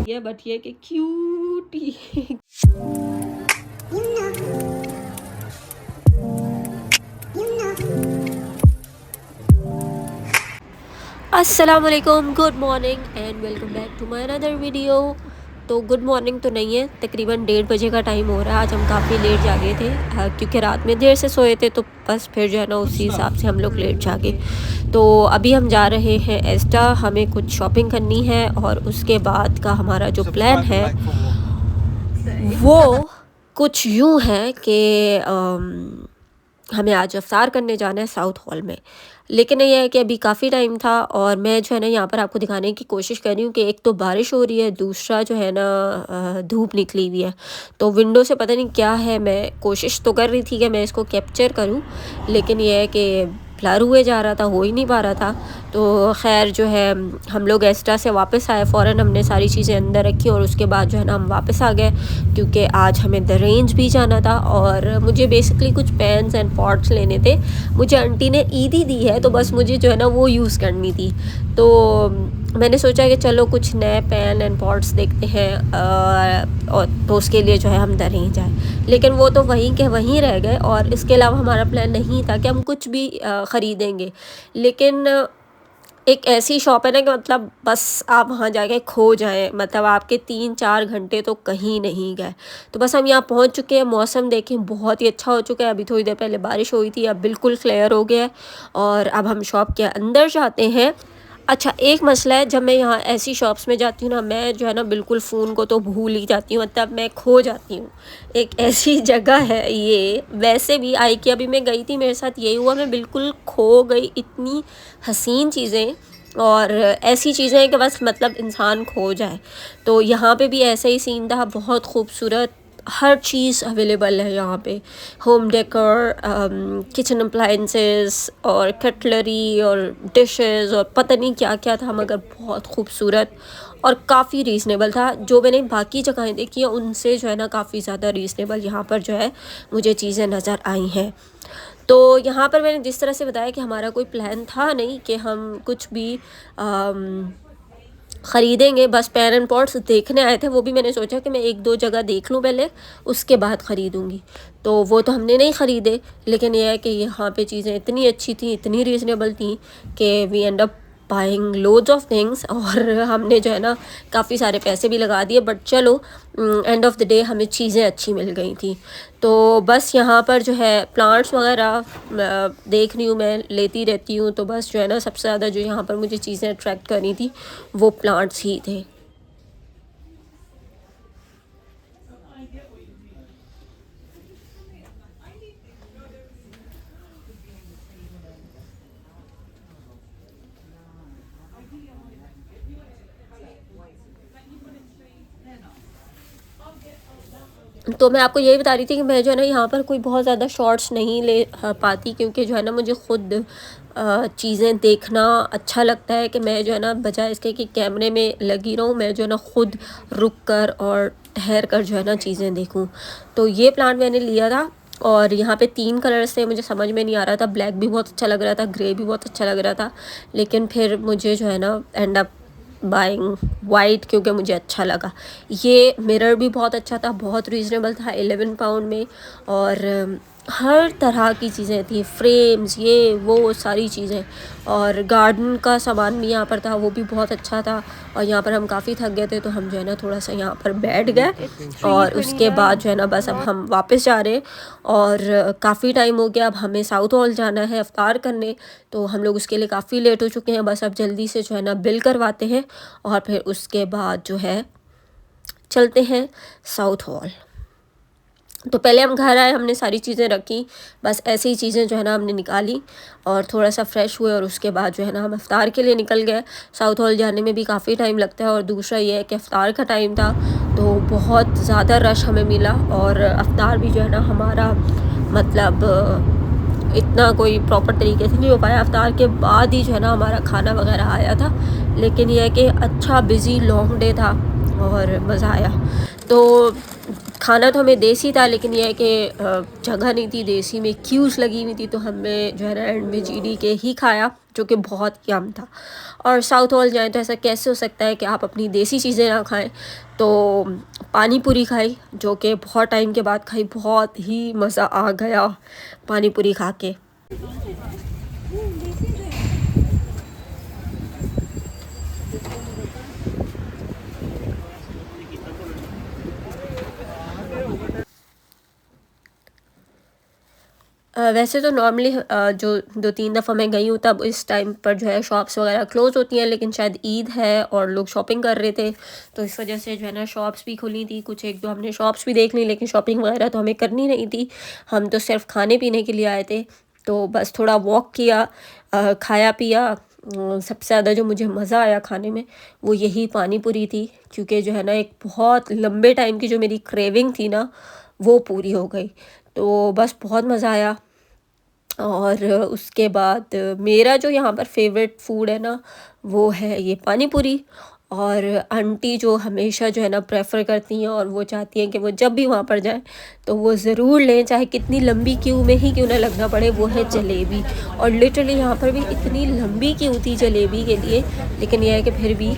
ये बट ये कि क्यूटी। अस्सलाम वालेकुम, good morning and welcome back to my another video. तो गुड मॉर्निंग तो नहीं है, तकरीबन 1:30 बजे का टाइम हो रहा है। आज हम काफ़ी लेट जागे थे क्योंकि रात में देर से सोए थे, तो बस फिर जो है ना उसी हिसाब से हम लोग लेट जागे। तो अभी हम जा रहे हैं एस्टा, हमें कुछ शॉपिंग करनी है और उसके बाद का हमारा जो प्लान है वो कुछ यूँ है कि हमें आज इफ्तार करने जाना है साउथ हॉल में। लेकिन ये है कि अभी काफ़ी टाइम था और मैं जो है ना यहाँ पर आपको दिखाने की कोशिश कर रही हूँ कि एक तो बारिश हो रही है, दूसरा जो है ना धूप निकली हुई है। तो विंडो से पता नहीं क्या है, मैं कोशिश तो कर रही थी कि मैं इसको कैप्चर करूँ, लेकिन ये है कि ब्लर हुए जा रहा था, हो ही नहीं पा रहा था। तो खैर जो है हम लोग एस्टा से वापस आए, फ़ौरन हमने सारी चीज़ें अंदर रखी और उसके बाद जो है ना हम वापस आ गए, क्योंकि आज हमें द रेंज भी जाना था और मुझे बेसिकली कुछ पैन्स एंड पॉट्स लेने थे। मुझे आंटी ने ईदी दी है, तो बस मुझे जो है ना वो यूज़ करनी थी। तो मैंने सोचा कि चलो कुछ नए पैन एंड पॉट्स देखते हैं और तो उसके लिए जो है हम द रेंज आए। लेकिन वो तो वहीं के वहीं रह गए और इसके अलावा हमारा प्लान नहीं था कि हम कुछ भी ख़रीदेंगे। लेकिन एक ऐसी शॉप है ना कि मतलब बस आप वहाँ जाके खो जाएं, मतलब आपके 3-4 घंटे तो कहीं नहीं गए। तो बस हम यहाँ पहुँच चुके हैं, मौसम देखें बहुत ही अच्छा हो चुका है। अभी थोड़ी देर पहले बारिश हुई थी, अब बिल्कुल क्लियर हो गया है और अब हम शॉप के अंदर जाते हैं। अच्छा, एक मसला है, जब मैं यहाँ ऐसी शॉप्स में जाती हूँ ना, मैं जो है ना बिल्कुल फ़ोन को तो भूल ही जाती हूँ, मतलब मैं खो जाती हूँ। एक ऐसी जगह है ये। वैसे भी IKEA भी मैं गई थी, मेरे साथ यही हुआ, मैं बिल्कुल खो गई। इतनी हसीन चीज़ें और ऐसी चीज़ें हैं कि बस मतलब इंसान खो जाए। तो यहाँ पे भी ऐसा ही सीन था, बहुत खूबसूरत हर चीज़ अवेलेबल है यहाँ पे। होम डेकोर, किचन अप्लाइंसेस और कटलरी और डिशेस और पता नहीं क्या क्या था, मगर बहुत खूबसूरत और काफ़ी रीज़नेबल था। जो मैंने बाकी जगहें देखी हैं उनसे जो है ना काफ़ी ज़्यादा रीज़नेबल यहाँ पर जो है मुझे चीज़ें नज़र आई हैं। तो यहाँ पर मैंने जिस तरह से बताया कि हमारा कोई प्लान था नहीं कि हम कुछ भी ख़रीदेंगे, बस पैन एंड पॉट्स देखने आए थे। वो भी मैंने सोचा कि मैं 1-2 जगह देख लूँ पहले, उसके बाद ख़रीदूँगी। तो वो तो हमने नहीं ख़रीदे, लेकिन ये है कि यहाँ पे चीज़ें इतनी अच्छी थी, इतनी रीज़नेबल थी कि we end up buying loads of things और हमने जो है ना काफ़ी सारे पैसे भी लगा दिए, बट चलो एंड ऑफ द डे हमें चीज़ें अच्छी मिल गई थी। तो बस यहाँ पर जो है प्लांट्स वगैरह देख रही हूँ, मैं लेती रहती हूँ, तो बस जो है ना सबसे ज़्यादा जो यहाँ पर मुझे चीज़ें अट्रैक्ट करनी थी वो प्लांट्स ही थे। तो मैं आपको यही बता रही थी कि मैं जो है ना यहाँ पर कोई बहुत ज़्यादा शॉर्ट्स नहीं ले पाती, क्योंकि जो है ना मुझे ख़ुद चीज़ें देखना अच्छा लगता है कि मैं जो है ना बजाय इसके कि कैमरे में लगी रहूँ, मैं जो है ना ख़ुद रुक कर और ठहर कर जो है ना चीज़ें देखूँ। तो ये प्लांट मैंने लिया था और यहाँ पे 3 कलर्स थे, मुझे समझ में नहीं आ रहा था। ब्लैक भी बहुत अच्छा लग रहा था, ग्रे भी बहुत अच्छा लग रहा था, लेकिन फिर मुझे जो है ना एंड अप बाइंग वाइट, क्योंकि मुझे अच्छा लगा। ये मिरर भी बहुत अच्छा था, बहुत रीज़नेबल था, 11 पाउंड में। और हर तरह की चीज़ें थी, फ्रेम्स, ये वो सारी चीज़ें। और गार्डन का सामान भी यहाँ पर था, वो भी बहुत अच्छा था। और यहाँ पर हम काफ़ी थक गए थे, तो हम जो है ना थोड़ा सा यहाँ पर बैठ गए और उसके बाद जो है ना बस अब हम वापस जा रहे हैं। और काफ़ी टाइम हो गया, अब हमें साउथ हॉल जाना है इफ्तार करने, तो हम लोग उसके लिए काफ़ी लेट हो चुके हैं। बस अब जल्दी से जो है ना बिल करवाते हैं और फिर उसके बाद जो है चलते हैं साउथ हॉल। तो पहले हम घर आए, हमने सारी चीज़ें रखी, बस ऐसी ही चीज़ें जो है ना हमने निकाली और थोड़ा सा फ्रेश हुए और उसके बाद जो है ना हम इफ्तार के लिए निकल गए। साउथ हॉल जाने में भी काफ़ी टाइम लगता है और दूसरा ये है कि इफ्तार का टाइम था, तो बहुत ज़्यादा रश हमें मिला और इफ्तार भी जो है ना हमारा मतलब इतना कोई प्रॉपर तरीके से नहीं हो पाया। इफ्तार के बाद ही जो है ना हमारा खाना वगैरह आया था, लेकिन यह है कि अच्छा बिज़ी लॉन्ग डे था और मज़ा आया। तो खाना तो हमें देसी था, लेकिन यह है कि जगह नहीं थी, देसी में क्यूज़ लगी हुई थी, तो हमने जो है ना एंड में GD के ही खाया, जो कि बहुत यम था। और साउथ हॉल जाएँ तो ऐसा कैसे हो सकता है कि आप अपनी देसी चीज़ें ना खाएँ। तो पानी पूरी खाई, जो कि बहुत टाइम के बाद खाई, बहुत ही मज़ा आ गया पानी पूरी खा के। वैसे तो नॉर्मली जो 2-3 दफ़ा मैं गई हूँ तब इस टाइम पर जो है शॉप्स वगैरह क्लोज़ होती हैं, लेकिन शायद ईद है और लोग शॉपिंग कर रहे थे, तो इस वजह से जो है ना शॉप्स भी खुली थी। कुछ 1-2 हमने शॉप्स भी देख ली, लेकिन शॉपिंग वगैरह तो हमें करनी नहीं थी। हम तो सिर्फ़ खाने-पीने के लिए आए थे, तो बस थोड़ा वॉक किया, खाया पिया। सबसे ज़्यादा जो मुझे मज़ा आया खाने में वो यही पानी पूरी थी, क्योंकि जो है ना एक बहुत लंबे टाइम की जो मेरी क्रेविंग थी ना वो पूरी हो गई। तो बस बहुत मज़ा आया। और उसके बाद मेरा जो यहाँ पर फेवरेट फूड है ना वो है ये पानी पूरी। और आंटी जो हमेशा जो है ना प्रेफर करती हैं और वो चाहती हैं कि वो जब भी वहाँ पर जाएं तो वो ज़रूर लें, चाहे कितनी लंबी क्यू में ही क्यों ना लगना पड़े, वो है जलेबी। और लिटरली यहाँ पर भी इतनी लंबी क्यू थी जलेबी के लिए, लेकिन यह है कि फिर भी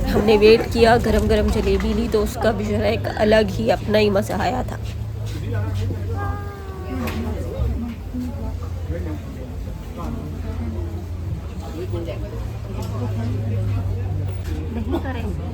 हमने वेट किया, गरम गरम जलेबी ली, तो उसका भी जो है एक अलग ही अपना ही मज़ा आया था। नहीं करेंगे।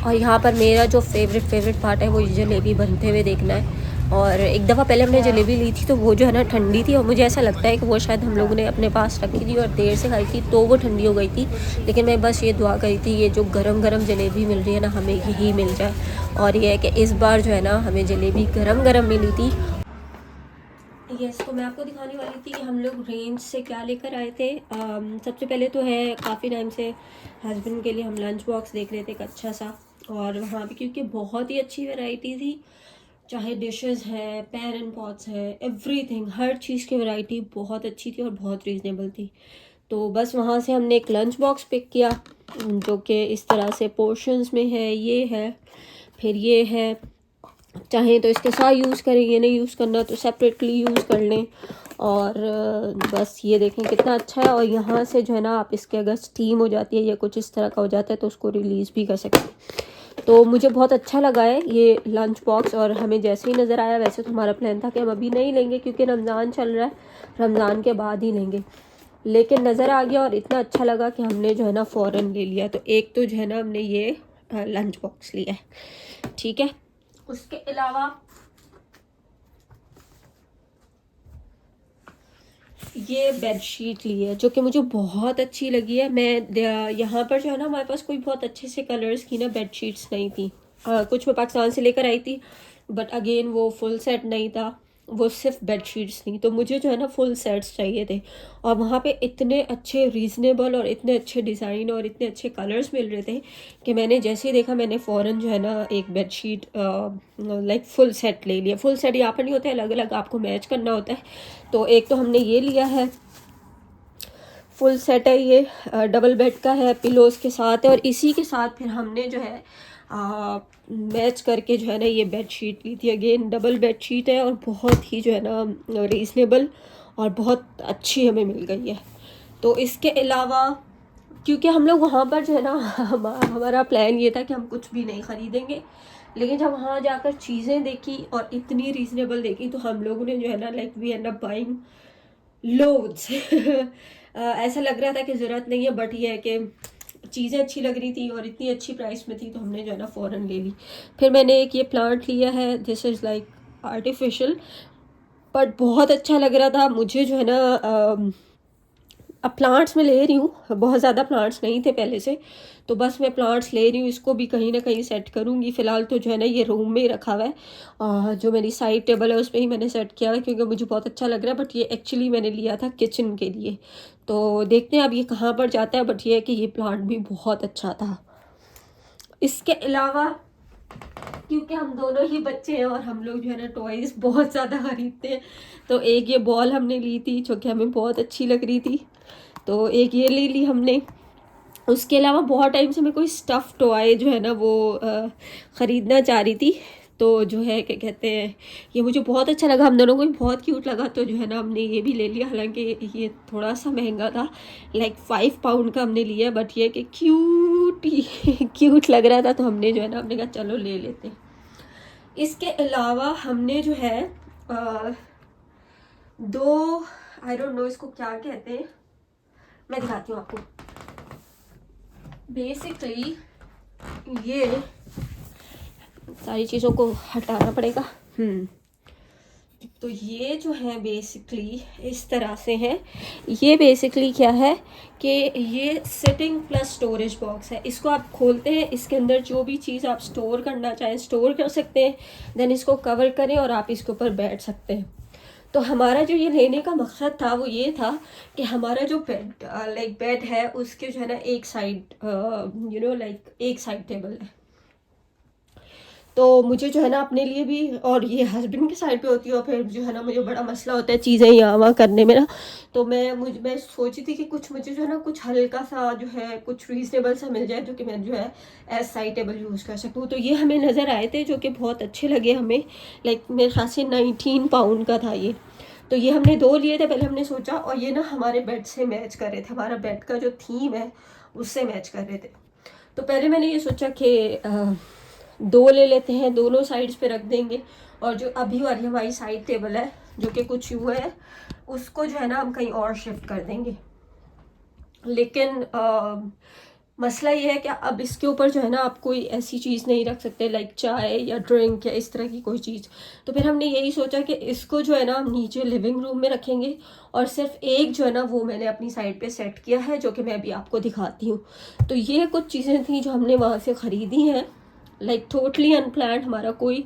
और यहाँ पर मेरा जो फेवरेट पार्ट है वो जलेबी बनते हुए देखना है। और एक दफ़ा पहले हमने जलेबी ली थी तो वो जो है ना ठंडी थी, और मुझे ऐसा लगता है कि वो शायद हम लोगों ने अपने पास रखी थी और देर से खाई थी तो वो ठंडी हो गई थी। लेकिन मैं बस ये दुआ करी थी ये जो गरम गरम जलेबी मिल रही है ना हमें यही मिल जाए। और ये है कि इस बार जो है ना हमें जलेबी गरम गरम मिली थी। यस, तो मैं आपको दिखाने वाली थी कि हम लोग रेंज से क्या लेकर आए थे। सबसे पहले तो है काफ़ी टाइम से हस्बैंड के लिए हम लंच बॉक्स देख रहे थे एक अच्छा सा, और वहाँ पे क्योंकि बहुत ही अच्छी वैरायटी थी, चाहे डिशेस हैं, पैन एंड पॉट्स हैं, एवरीथिंग, हर चीज़ की वैरायटी बहुत अच्छी थी और बहुत रीज़नेबल थी। तो बस वहाँ से हमने एक लंच बॉक्स पिक किया, जो कि इस तरह से पोर्शंस में है, ये है, फिर ये है, चाहें तो इसके साथ यूज़ करें, ये नहीं यूज़ करना तो सेपरेटली यूज़ कर लें। और बस ये देखें कितना अच्छा है। और यहाँ से जो है ना आप इसके अगर स्टीम हो जाती है या कुछ इस तरह का हो जाता है तो उसको रिलीज़ भी कर सकते हैं। तो मुझे बहुत अच्छा लगा है ये लंच बॉक्स, और हमें जैसे ही नज़र आया, वैसे तो हमारा प्लान था कि हम अभी नहीं लेंगे क्योंकि रमज़ान चल रहा है, रमज़ान के बाद ही लेंगे, लेकिन नज़र आ गया और इतना अच्छा लगा कि हमने जो है ना फ़ौरन ले लिया। तो एक तो जो है ना हमने ये लंच बॉक्स लिया है, ठीक है। उसके अलावा ये बेडशीट ली है जो कि मुझे बहुत अच्छी लगी है। मैं यहाँ पर जो है ना हमारे पास कोई बहुत अच्छे से कलर्स की ना बेडशीट्स नहीं थी। कुछ मैं पाकिस्तान से लेकर आई थी, बट अगेन वो फुल सेट नहीं था, वो सिर्फ बेडशीट्स थी। तो मुझे जो है ना फुल सेट्स चाहिए थे, और वहाँ पे इतने अच्छे रीज़नेबल और इतने अच्छे डिज़ाइन और इतने अच्छे कलर्स मिल रहे थे कि मैंने जैसे ही देखा मैंने फ़ौरन जो है ना एक बेडशीट लाइक फुल सेट ले लिया। फुल सेट यहाँ पर नहीं होता है, अलग अलग आपको मैच करना होता है। तो एक तो हमने ये लिया है, फुल सेट है ये, डबल बेड का है, पिलोज़ के साथ है, और इसी के साथ फिर हमने जो है मैच करके जो है ना ये बेड शीट ली थी। अगेन डबल बेड शीट है और बहुत ही जो है ना रीज़नेबल और बहुत अच्छी हमें मिल गई है। तो इसके अलावा क्योंकि हम लोग वहाँ पर जो है ना हमारा प्लान ये था कि हम कुछ भी नहीं ख़रीदेंगे, लेकिन जब वहाँ जाकर चीज़ें देखी और इतनी रीज़नेबल देखी तो हम लोगों ने जो है ना like we end up buying loads. ऐसा लग रहा था कि ज़रूरत नहीं है, बट ये है कि चीज़ें अच्छी लग रही थी और इतनी अच्छी प्राइस में थी तो हमने जो है ना फ़ौरन ले ली। फिर मैंने एक ये प्लांट लिया है, this is like artificial, but बहुत अच्छा लग रहा था मुझे जो है ना। अब प्लांट्स मैं ले रही हूँ, बहुत ज़्यादा प्लांट्स नहीं थे पहले से, तो बस मैं प्लांट्स ले रही हूँ, इसको भी कहीं ना कहीं सेट करूँगी। फ़िलहाल तो जो है ना ये रूम में ही रखा हुआ है, जो मेरी साइड टेबल है उस पर ही मैंने सेट किया हुआ है क्योंकि मुझे बहुत अच्छा लग रहा है। बट ये एक्चुअली मैंने लिया था किचन के लिए, तो देखते हैं अब ये कहाँ पर जाता है। बट ये है कि ये प्लांट भी बहुत अच्छा था। इसके अलावा क्योंकि हम दोनों ही बच्चे हैं और हम लोग जो है ना टॉयज़ बहुत ज़्यादा ख़रीदते हैं। तो एक ये बॉल हमने ली थी जो कि हमें बहुत अच्छी लग रही थी, तो एक ये ले ली हमने। उसके अलावा बहुत टाइम से मैं कोई स्टफ़ टॉय जो है ना वो ख़रीदना चाह रही थी। तो जो है क्या कहते हैं, ये मुझे बहुत अच्छा लगा, हम दोनों को भी बहुत क्यूट लगा, तो जो है ना हमने ये भी ले लिया। हालांकि ये थोड़ा सा महंगा था, लाइक 5 पाउंड का हमने लिया, बट ये कि क्यूट क्यूट लग रहा था, तो हमने जो है ना हमने कहा चलो ले लेते हैं। इसके अलावा हमने जो है दो, आई डोंट नो इसको क्या कहते हैं, मैं दिखाती हूँ आपको। बेसिकली ये सारी चीज़ों को हटाना पड़ेगा। तो ये जो है बेसिकली इस तरह से है। ये बेसिकली क्या है कि ये सिटिंग प्लस स्टोरेज बॉक्स है। इसको आप खोलते हैं, इसके अंदर जो भी चीज़ आप स्टोर करना चाहें स्टोर कर सकते हैं, देन इसको कवर करें और आप इसके ऊपर बैठ सकते हैं। तो हमारा जो ये लेने का मकसद था वो ये था कि हमारा जो बेड है उसके जो है ना एक साइड लाइक एक साइड टेबल है, तो मुझे जो है ना अपने लिए भी, और ये हस्बैंड की साइड पे होती है, और फिर जो है ना मुझे बड़ा मसला होता है चीज़ें यहाँ वहाँ करने में ना। तो मैं सोची थी कि कुछ मुझे जो है ना कुछ हल्का सा जो है कुछ रीजनेबल सा मिल जाए जो कि मैं जो है एज साइड टेबल यूज़ कर सकूँ। तो ये हमें नज़र आए थे जो कि बहुत अच्छे लगे हमें, लाइक मेरे ख्याल से 19 पाउंड का था ये। तो ये हमने दो लिए थे, पहले हमने सोचा, और ये ना हमारे बेड से मैच कर रहे थे, हमारा बेड का जो थीम है उससे मैच कर रहे थे। तो पहले मैंने ये सोचा कि दो ले लेते हैं, दोनों साइड्स पे रख देंगे, और जो अभी वाली हमारी साइड टेबल है जो कि कुछ यूँ है, उसको जो है ना हम कहीं और शिफ्ट कर देंगे। लेकिन मसला ये है कि अब इसके ऊपर जो है ना आप कोई ऐसी चीज़ नहीं रख सकते लाइक चाय या ड्रिंक या इस तरह की कोई चीज़। तो फिर हमने यही सोचा कि इसको जो है ना हम नीचे लिविंग रूम में रखेंगे, और सिर्फ एक जो है ना वो मैंने अपनी साइड पे सेट किया है जो कि मैं अभी आपको दिखाती हूँ। तो ये कुछ चीज़ें थी जो हमने वहाँ से ख़रीदी हैं, लाइक टोटली अनप्लान्ड, हमारा कोई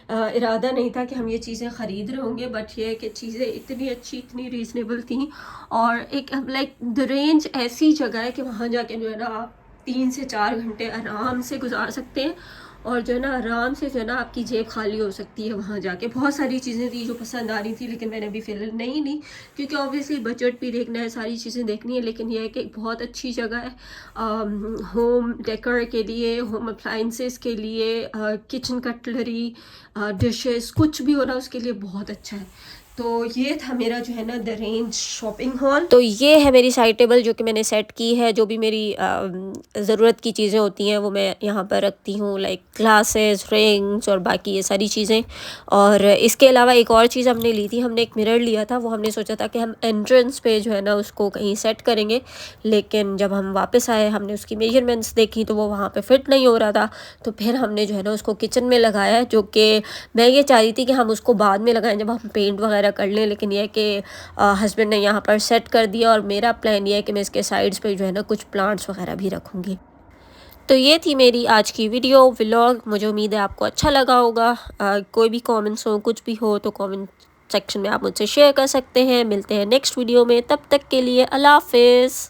इरादा नहीं था कि हम ये चीज़ें ख़रीद रहे होंगे, बट ये है कि चीज़ें इतनी अच्छी इतनी रीज़नेबल थी, और एक लाइक द रेंज ऐसी जगह है कि वहाँ जाके जो है ना आप 3 से 4 घंटे आराम से गुजार सकते हैं, और जो है ना आराम से जो है ना आपकी जेब खाली हो सकती है वहाँ जाके। बहुत सारी चीज़ें थी जो पसंद आ रही थी, लेकिन मैंने अभी फ़िलहाल नहीं ली, क्योंकि ऑब्वियसली बजट भी देखना है, सारी चीज़ें देखनी है। लेकिन यह है कि एक बहुत अच्छी जगह है होम डेकोर के लिए, होम अप्लाइंसेस के लिए, किचन कटलरी, डिशेस कुछ भी हो ना उसके लिए बहुत अच्छा है। तो ये था मेरा जो है ना द रेंज शॉपिंग हॉल। तो ये है मेरी साइड टेबल जो कि मैंने सेट की है। जो भी मेरी ज़रूरत की चीज़ें होती हैं वो मैं यहाँ पर रखती हूँ, लाइक ग्लासेस, रिंग्स और बाकी ये सारी चीज़ें। और इसके अलावा एक और चीज़ हमने ली थी, हमने एक मिरर लिया था, वो हमने सोचा था कि हम एंट्रेंस पे जो है ना उसको कहीं सेट करेंगे, लेकिन जब हम वापस आए हमने उसकी मेजरमेंट्स देखी तो वो वहाँ पे फिट नहीं हो रहा था। तो फिर हमने जो है ना उसको किचन में लगाया, जो कि मैं ये चाह रही थी कि हम उसको बाद में लगाएं जब हम पेंट वगैरह कर लें, लेकिन यह है कि हस्बैंड ने यहाँ पर सेट कर दिया, और मेरा प्लान ये है कि मैं इसके साइड्स पे जो है ना कुछ प्लांट्स वगैरह भी रखूँगी। तो ये थी मेरी आज की वीडियो व्लॉग, मुझे उम्मीद है आपको अच्छा लगा होगा। कोई भी कमेंट्स हो कुछ भी हो तो कमेंट सेक्शन में आप मुझसे शेयर कर सकते हैं। मिलते हैं नेक्स्ट वीडियो में, तब तक के लिए अल्लाह हाफिज़।